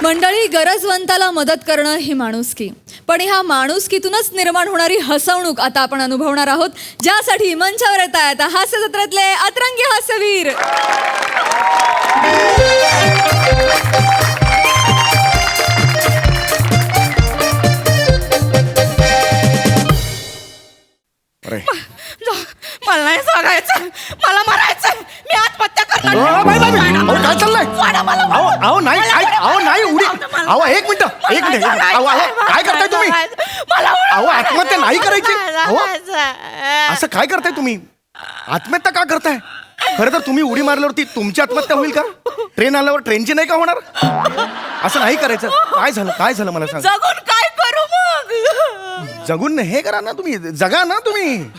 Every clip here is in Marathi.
मंडळी, गरजवंताला मदत करणं ही माणुसकी, पण ह्या माणुसकीतूनच निर्माण होणारी हसवणूक आता आपण अनुभवणार आहोत, ज्यासाठी मंचावर येत आहेत हास्य जत्रेतले अतरंगी हास्यवीर. मला नाही सांगायचं, मला मरायचं, मी आत्महत्या करणार. काय चाललंय? नाही उडी. एक मिनिट काय करताय तुम्ही? आत्महत्या नाही करायची. असं काय करताय तुम्ही? आत्महत्या का करताय? खरं तर तुम्ही उडी मारल्यावरती तुमची आत्महत्या होईल का? ट्रेन आल्यावर ट्रेनची नाही का होणार? असं नाही करायचं. काय झालं मला सांग. जगून काय करू मग? जगून हे करा ना, तुम्ही जगा ना, तुम्ही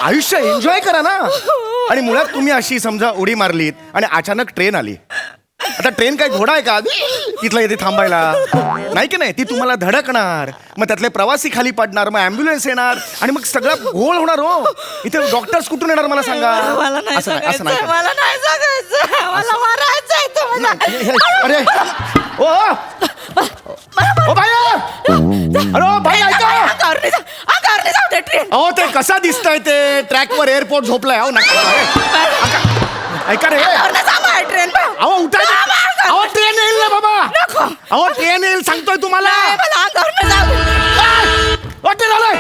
आयुष्य एन्जॉय करा ना. आणि मुळात तुम्ही अशी समजा उडी मारलीत आणि अचानक ट्रेन आली. आता ट्रेन काय घोडा आहे का तिथला इथे थांबायला? नाही की नाही. ती तुम्हाला धडकणार, मग त्यातले प्रवासी खाली पडणार, मग ॲम्ब्युलन्स येणार आणि मग सगळा घोळ होणार. हो, इथे डॉक्टर्स कुठून येणार मला सांगा. मला नाही असं सांगायचं, नाही मला नाही सांगायचं, मला मरायचंय तुम्हाला. अरे ओ भाई, अरे भाई ऐका. अंगावर जाऊ दे ट्रेन. अहो ते कसा दिसतंय ते ट्रॅकवर एअरपोर्ट झोपलाय. अहो नका ऐका रे. ट्रेन अहो उठा. अहो ट्रेन येईल ना बाबा. अहो ट्रेन येईल सांगतोय तुम्हाला. मला अंगावर जाऊ दे. ट्रेन आलंय.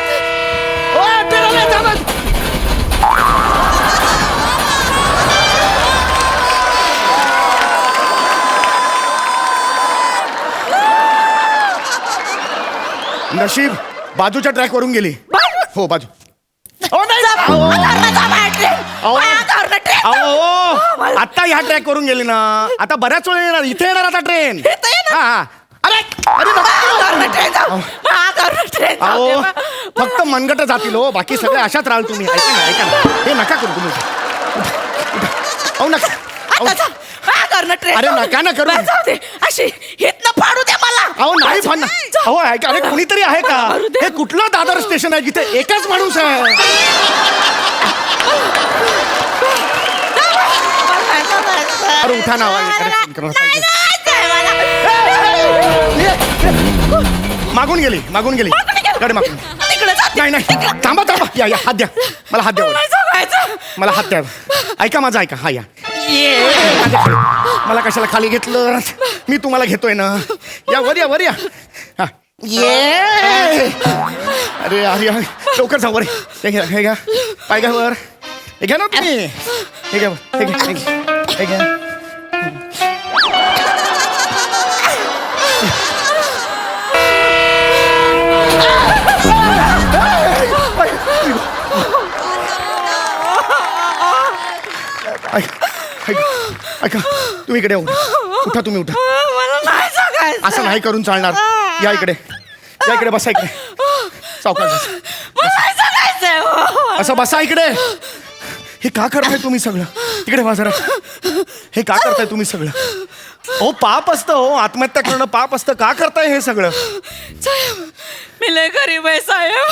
ट्रेन आलंय. नशीब बाजूच्या ट्रॅक वरून गेली. हो बाजू. आता ह्या ट्रॅक वरून गेली ना, आता बऱ्याच वेळ येणार. इथे येणार आता ट्रेन. अरे अहो फक्त मनगट जातील हो, बाकी सगळे अशाच राहाल तुम्ही. ऐका ना हे नका करू तुम्ही. अहो नका. अरे नका ना करू. अशी हितनं फाडू दे मला. अहो नाही फाडणार. अहो ऐका. अरे कोणीतरी आहे का? हे कुठलं दादर स्टेशन आहे जिथे एकच माणूस आहे? अरे उठा ना. मागून गेली गाडी मागून. नाही थांबा. या हात द्या मला. हात द्या मला. हात द्या. ऐका माझं ऐका. हा या. मला कशाला खाली घेतलं? मी तुम्हाला घेतोय ना. या वर या. हा ये. अरे लवकर जा वर. हे घ्या पाय घ्या वर. हे घ्या ना तुम्ही. हे घ्या. ऐका तुम्ही इकडे उठा. तुम्ही उठा. असं नाही करून चालणार. या इकडे बसा. इकडे सावकाश असं बसा. इकडे. हे का करताय तुम्ही सगळं? तिकडे वा जरा. हे का करताय तुम्ही सगळं? हो पाप असतं. हो आत्महत्या करणं पाप असतं. का करताय हे सगळं? साहेब मी लय गरीब आहे साहेब.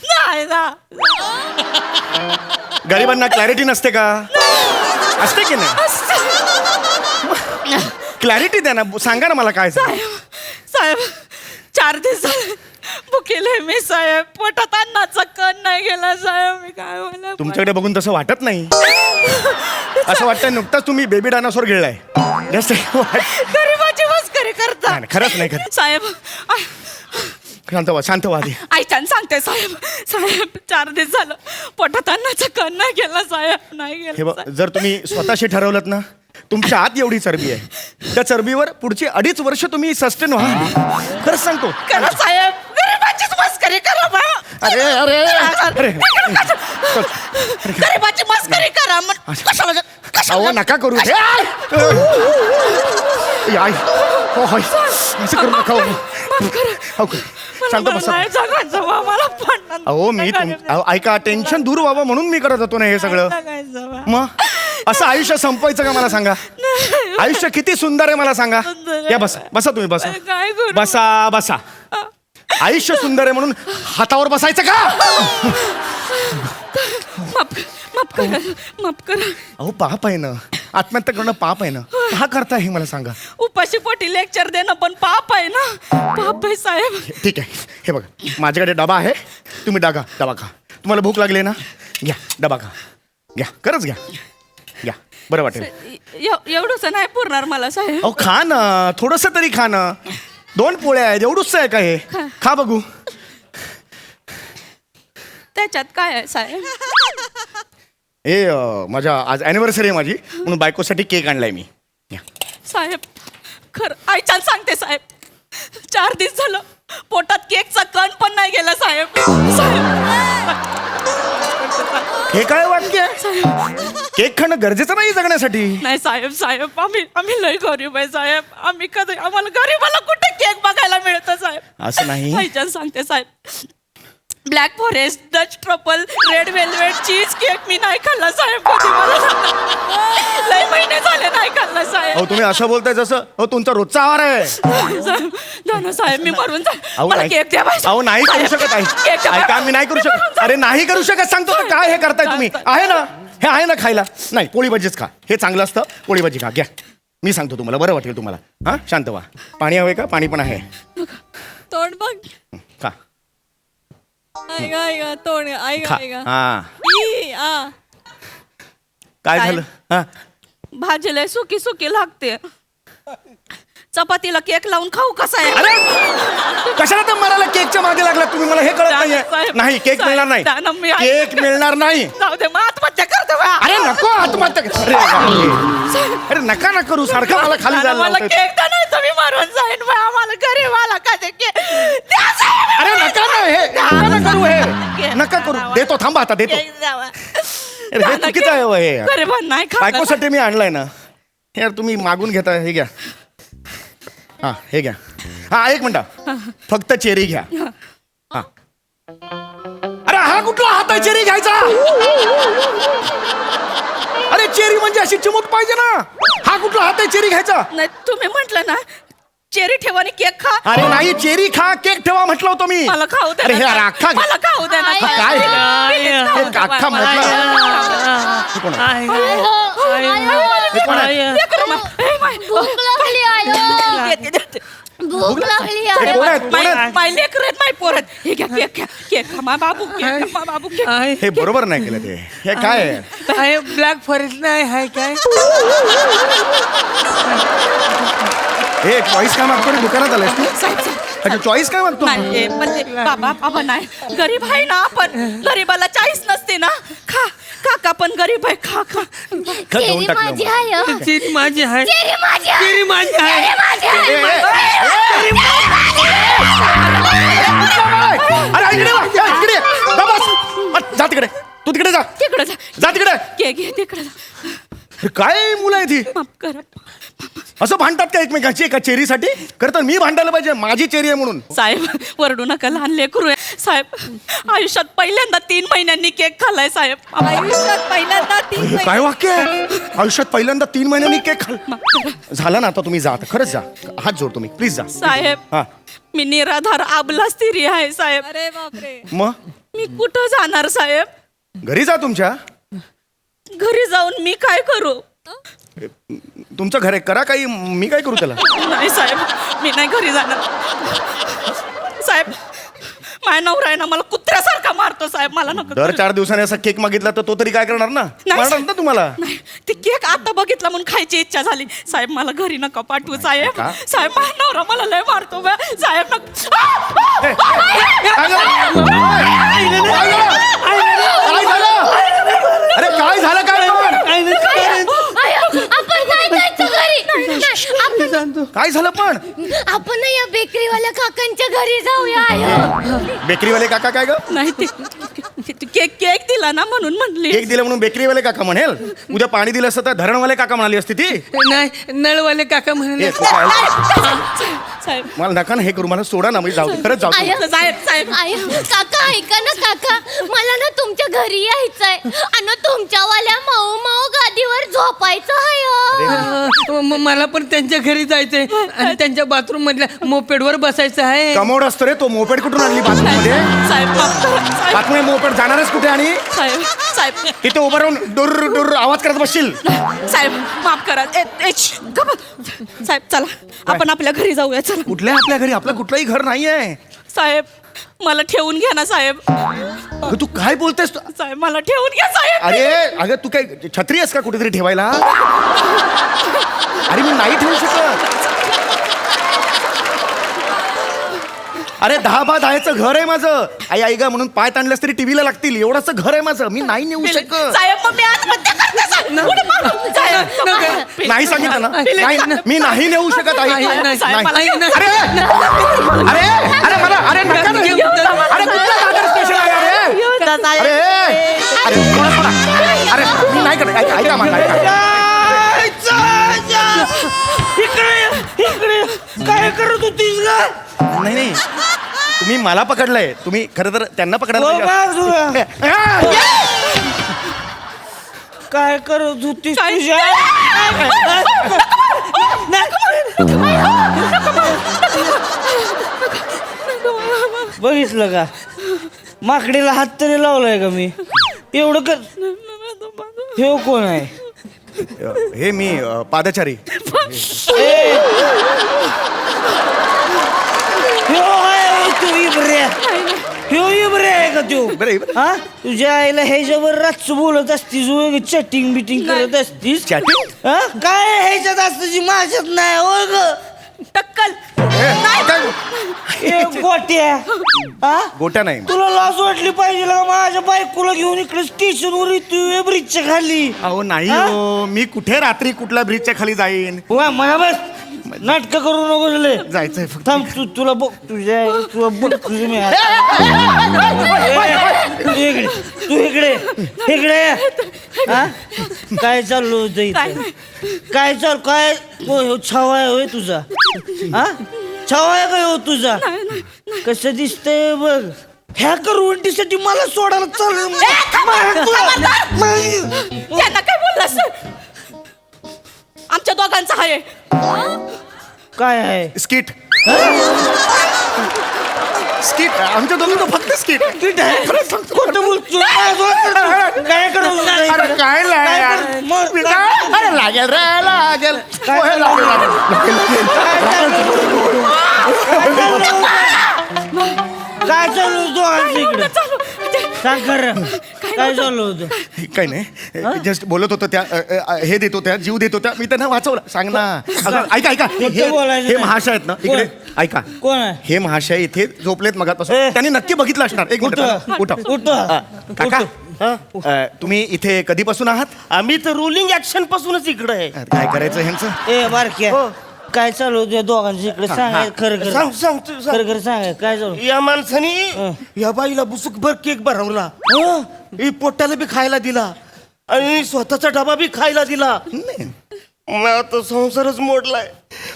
नाही ना. गरिबांना क्लॅरिटी नसते का? असते की नाही? क्लॅरिटी द्या ना. सांगा ना मला काय. साहेब 4 दिवस झाले भुकेले मी साहेब. पोटात अन्नाचा कण नाही गेला साहेब. मी काय मला तुमच्याकडे बघून तसं वाटत नाही. असं वाटतंय नुकताच तुम्ही बेबी डायनासोर गिळलाय. गरीबाची मस्करी करता. खरंच नाही खरं. साहेब शांत व्हा आधी. ऐकान सांगते साहेब. 4 दिवस झालं पोटात अन्नाचा कण नाही गेला साहेब. नाही हे गेला. बघ, जर तुम्ही स्वतःशी ठरवलं ना, तुमच्या आत एवढी चरबी आहे, त्या चरबीवर पुढची 2.5 वर्ष तुम्ही सस्टेन व्हा. खरंच सांगतो. करा साहेब. गरीबाचीच मस्करी करा बा. अरे गरीबाची मस्करी करा. अहो नका करू. असं करू नका. शांत बसा. अहो मी ऐका. टेन्शन दूर व्हावं म्हणून मी करत होतो ना हे सगळं. मग असं आयुष्य संपवायचं का मला सांगा? आयुष्य किती सुंदर आहे मला सांगा. या बसा तुम्ही. बसा. आयुष्य सुंदर आहे म्हणून हातावर बसायचं का? माफ करा. अहो पाप आहे ना. आत्महत्या करणं पाप आहे ना, का करताय हे मला सांगा. उपाशी पोटी लेक्चर देणं पण पाप आहे ना. पाप आहे साहेब. ठीक आहे, हे बघा माझ्याकडे डबा आहे, तुम्ही डबा खा. तुम्हाला भूक लागली ना, घ्या डबा खा, घ्या खरंच घ्या, घ्या बरं वाटेल. एवढंच नाही पुरणार मला साहेब. अहो खा ना, थोडस तरी खा ना. 2 पोळ्या आहेत, एवढंच आहे का हे? खा बघू. त्याच्यात काय आहे साहेब? माझ्या आज अॅनिव्हर्सरी आहे माझी, म्हणून बायकोसाठी केक आणलाय मी. घ्या. साहेब खरं आईच्यान सांगते साहेब, 4 दिवस झालं पोटात केकचा कण पण नाही गेला साहेब. हे काय वाक्य आहे? केक खाणं गरजेचं नाही जगण्यासाठी. नाही साहेब, साहेब आम्ही लय गरीब आहे साहेब. आम्ही कधी आम्हाला गरीबाला कुठे केक बघायला मिळतं साहेब. असं नाही. आईच्यान सांगते साहेब, black forest, Dutch truffle, red velvet, cheese cake मी नाही खाल्ला साहेब. कधी मला सांगा. लय महिने झाले नाही खाल्ला साहेब. अहो तुम्ही असं बोलताय जसं तुमचा रोजचा आहार आहे. साहेब मी मरून अहो, मला नाही. केक द्या बाई. अहो नाही करू शकत आहे. केक द्या. ऐका, मी नाही करू शकत. अरे नाही करू शकत सांगतो तर काय हे करताय तुम्ही? आहे ना, हे आहे ना खायला. नाही पोळी भाजीच खा, हे चांगलं असतं. पोळी भाजी खा, घ्या. मी सांगतो तुम्हाला, बरं वाटेल तुम्हाला. हा शांत व्हा. पाणी हवंय का? पाणी पण आहे. तोंड बघ. खा ऐका तोंड खा. ऐका. हा काय काय? झालं? हा भाजी लय सुकी सुकी लागते. चपातीला केक लावून खाऊ कसा आहे? अरे कशाला तर मराला केकच्या मागे लागला तुम्ही? मला हे कळत नाहीये. साहेब, नाही केक साहेब, मिळणार नाही. त्यानं मी- केक मिळणार नाही. जाऊ दे मग आत्महत्या करतो बा. अरे नको आत्महत्या कर. अरे बापरे. अरे नका ना करू, सारखं मला खाली मला जायला मला लावतोय. केक द्या नाही तर मी मरून जाईन बा. आम्हाला गरीबाला का ते केक द्या साहेब. अरे नका ना, हे नका ना करू, हे नका करू. देतो, थांबा आता देतो. केक द्यावा. अरे हे चुकीचं आहे हो हे. गरिबांना नाही खाल्लं. बायकोसाठी मी आणलाय ना. यार तुम्ही मागून घेताय. हे घ्या. हा हे घ्या. हा 1 मिनिट, फक्त चेरी घ्या. हा अरे हा कुठला हात आहे चेरी घ्यायचा? अरे चेरी म्हणजे अशी चिमूट पाहिजे ना. हा कुठला हात आहे चेरी घ्यायचा? नाही तुम्ही म्हटलं ना चेरी ठेवा आणि केक खा. अरे नाही, चेरी खा, केक ठेवा म्हटलं होतं मी. मला खाऊ द्या अरे हे ना. अरे अख्खा मला खाऊ द्या ना. काय हे? खाऊ द्या अख्खा मला. म्हटलं. हे कोण आहे? हे कोण आहे? लेकरं मा- ए, माय- भूक लागली आयो. देते, देते. भूक लागली हे कोण आयो. आहेत? कोण माय आहेत? माय लेकर आहेत माय पोरत. हे घ्या केक घ्या. केक खा मा बाबू. केक खा मा बाबू. केक. हे बरोबर नाही केलं ते. हे काय आहे? काय ब्लॅक फॉरेस्ट नाही आहे काय? हे चॉईस काय मागतो रे? दुकानात आलायस तू? साहेब, साहेब. अच्छा चॉईस काय मागतो? नाही हे पण ते बाबा नाही. गरीब आहे ना आपण. गरीबाला चाळीस नसते ना. खा काका पण गरीब आहे. खा खा. खा, देऊन चेरी टाकलं माझी मग. आहे. चेरी माझी आहे. चेरी माझी आहे. चेरी माझी आहे. चेरी माझी आहे. अरे इकडे वा, या, इकडे ये. जा बस. जा तिकडे. तू तिकडे जा. तिकडे जा. जा तिकडे. केक घे तिकडे जा. अरे काय मुलं आहे ती? माफ करा. असं भांडतात का एकमेकांची एका चेरीसाठी? खरं तर मी भांडायला पाहिजे, माझी चेरी आहे म्हणून. साहेब वरडू नका. लहान लेकरू आहे साहेब. आयुष्यात पहिल्यांदा 3 महिन्यांनी केक खाल्लाय साहेब. आयुष्यात पहिल्यांदा 3 हे काय वाक्य आहे? आयुष्यात पहिल्यांदा 3 महिन्यांनी केक खाल. माफ करा. झाला ना आता, तुम्ही जा आता. खरंच जा. हात जोड तुम्ही, प्लीज जा. साहेब हा मी निराधार आबला स्त्री आहे साहेब. अरे बापरे. मग मी कुठं जाणार साहेब? घरी जा तुमच्या. घरी जाऊन मी काय करू? तुमचं घर आहे, करा काही. मी काय करू त्याला? नाही साहेब मी नाही घरी जाणार. साहेब माझ्या नवरा आहे ना मला कुत्र्यासारखा मारतो साहेब. मला नको. दर 4 दिवसाने असा केक मागितला तर तो तरी काय करणार ना? मारणार साहेब. ना तुम्हाला. नाही ते केक आता बघितला म्हणून खायची इच्छा झाली. साहेब मला घरी नका पाठवू साहेब. का? साहेब माझा नवरा मला लय मारतो बा. साहेब काय झालं? काय झालं? अरे काय झालं? काय पण? आयो, आपण नाही जायचं घरी. नाही, आपण काय झालं पण? आपण ना या बेकरीवाल्या काकांच्या घरी जाऊया आयो. बेकरीवाले काका काय ग? नाही ते केक केक दिला ना म्हणून म्हणली. केक दिलं म्हणून बेकरीवाले काका म्हणेल? उद्या पाणी दिलं असतं तर धरणवाले काका म्हणाली असती ती. नाही नळवाले काका म्हणाले. ए, तू काय- साहेब मला नका ना हे करू. मला सोडा ना, मी जाऊ खरंच जाऊ. आयो. साहेब साहेब आयो, काका ऐका ना काका. मला ना तुमच्या घरी यायचंय आणि तुमच्यावाल्या मऊ मऊ गादीवर झोपायचं आहे. मला पण त्यांच्या घरी जायचंय आणि त्यांच्या बाथरूम मधल्या मोपेडवर बसायचं आहे. कमोड असतो रे तो. मोपेड कुठून आणली बाथरूम मध्ये? साहेब माफ करा साहेब. बाथरूम मोपेड जाणारच कुठे? आणि साहेब साहेब तिथे उभं राहून डुर डुर आवाज करत बसशील. साहेब माफ करा. साहेब चला आपण आपल्या घरी जाऊया. चला कुठल्या आपल्या घरी? आपलं कुठलंही घर नाहीये. साहेब मला ठेवून घ्या ना साहेब. अगं, तू काय बोलतेस? साहेब मला ठेवून घ्या साहेब. अरे अगं तू काय छत्री आहेस का कुठेतरी ठेवायला? अरे मी नाही ठेवू शकत. अरे 10x10चं घर आहे माझं. आई ग म्हणून पाय ताणल्यास तरी टीव्हीला लागतील एवढंच घर आहे माझं. मी नाही नेऊ शकत. साहेब मग मी आत्महत्या करते साहेब. उडी मारा. साहेब नाही सांगितलं ना. नाही, मी नाही नेऊ शकत आई. नाही, साहेब, मला नाही. येऊ अरे अरे अरे मला अरे नका ना. अरे कुठलं दादर स्टेशन आहे? अरे अरे अरे मी नाही करत. ऐका मला ऐका. इकडे काय करत होतीस ग? नाही नाही तुम्ही मला पकडलंय. तुम्ही खरं तर त्यांना पकडायला पाहिजे. काय करत होतीस साहेब. बघितलं का माकडीला हात तरी लावलाय का मी? एवढं कर. हे कोण आहे? हे मी पादचारी. तू इब्रे आहे का तू? बरं हा तुझ्या आईला ह्याच्यावर रातच बोलत असतीस, चॅटिंग बिटिंग करत असतीस. चॅटिंग हा काय ह्याच्यात असतं जी माझ्यात नाही? हो ग टक्कल. गोट्या. हा गोट्या नाही. तुला लाज वाटली पाहिजे का? माझ्या बायकोला घेऊन इकडे स्टेशनवर येतोय ब्रिजच्या खाली. अहो नाही हो. मी कुठे रात्री कुठल्या ब्रिजच्या खाली जाईन? वा मला बस नाटक करू नको झाले. जायचंय फक्त. थांब तुला बघ तुला बघ तुझी मी तू इकडे इकडे. हा काय चाललो होतं इथे? काय छावा आहे होय तुझा? हा छावा आहे काय हो तुझा? कसं दिसतंय बघ. ह्या करवंटीसाठी मला सोडायला चालू. त्यांना काय बोललास? आमच्या दोघांचा आहे. काय आहे? स्किट स्किट आमच्या दोघांचं फक्त स्किट. खोटं बोलतो. काय करू? अरे काय अरे लागेल रे लागेल. होय, लागेल. काय चालू होतं इकडे? सांग खरं काय चालू होतं? काय नाही जस्ट बोलत होतो त्या हे देत होत्या जीव देत होत्या. मी त्यांना वाचवलं. सांग ना. अगं, ऐका बोलायचं हे नाही. महाशय आहेत ना इकडे. ऐका कोण आहे? हे महाशय इथे झोपलेत मगापासून. ए. त्यांनी नक्की बघितलं असणार. एक मिनिट उठा. काका तुम्ही इथे कधीपासून आहात? आम्ही तर रुलिंग ऍक्शन पासूनच इकडे आहे. अरे, काय करायचं ह्यांचं? ए बारक्या काय चालू होतं या दोघांच्या इकडे? सांगाय खरं खरं सांगाय काय चालू? या माणसाने या बाईला बुसुकभर केक भरवला. ही पोट्याला बी खायला दिला आणि स्वतःचा डबा बी खायला दिला. मग आता संसारच मोडलाय.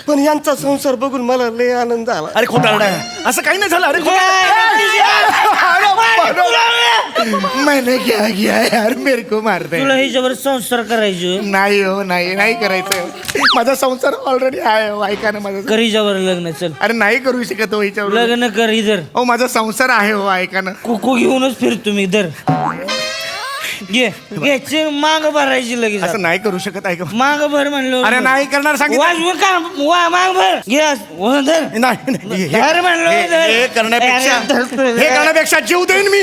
पण यांचा संसार बघून मला लय आनंद झाला. अरे खोटारडा असं काही नाही झालं. अरे मैंने क्या किया यार मेरे को मारते. तुला ह्याच्यावर संसार करायचे? नाही हो नाही करायचं. माझा संसार ऑलरेडी आहे हो. ऐका ना माझा. कर हिच्यावर लग्न. चल अरे नाही करू शकत हो हिच्यावर. लग्न कर इधर. हो माझा संसार आहे हो. ऐका ना. कुकू घेऊनच फिरतो मी इधर. घ्यायची माग भरायची लगेच. असं नाही करू शकत. ऐका माग भर म्हणलं. अरे नाही करणार सांगितलं. वाजवून का माग भर घे. नाही धर म्हणलं. हे करण्यापेक्षा जीव देईन मी.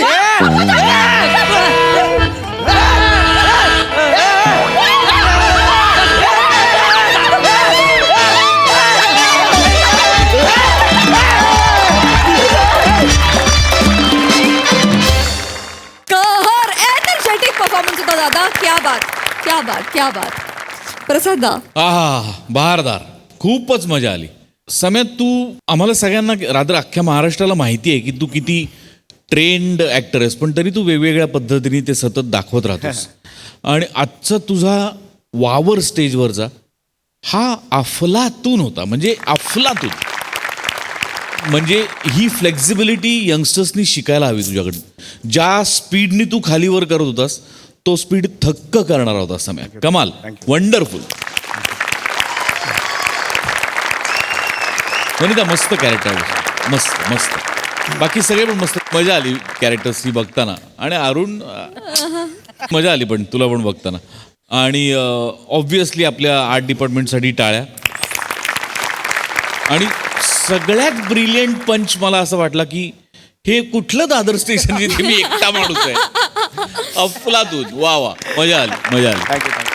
परफॉर्मन्स होता दादा. क्या बात प्रसाद दा. बहारदार. खूपच मजा आली. सम्या तू आम्हाला सगळ्यांना रात्र अख्ख्या महाराष्ट्राला माहिती आहे की तू किती ट्रेंड ऍक्टर आहेस, पण तरी तू वेगवेगळ्या पद्धतीने ते सतत दाखवत राहतोस. आणि आजचा तुझा वावर स्टेजवरचा हा अफलातून होता. म्हणजे अफलातून. म्हणजे ही फ्लेक्झिबिलिटी यंगस्टर्सनी शिकायला हवी तुझ्याकडून. ज्या स्पीडनी तू खालीवर करत होतास तो स्पीड थक्क करणारा होता सम्या. कमाल. वंडरफुल. वनिता मस्त कॅरेक्टर मस्त मस्त. बाकी सगळे पण मस्त. मजा आली कॅरेक्टर्स ही बघताना. आणि अरुण मजा आली पण तुला पण बघताना. आणि ऑब्विसली आपल्या आर्ट डिपार्टमेंटसाठी टाळ्या. आणि सगळ्यात ब्रिलियंट पंच मला असं वाटला की हे कुठलं दादर स्टेशन जिथे मी एकटा माणूस आहे. अफलातून. वा वा, मजा आली मजा आली. थँक्यू.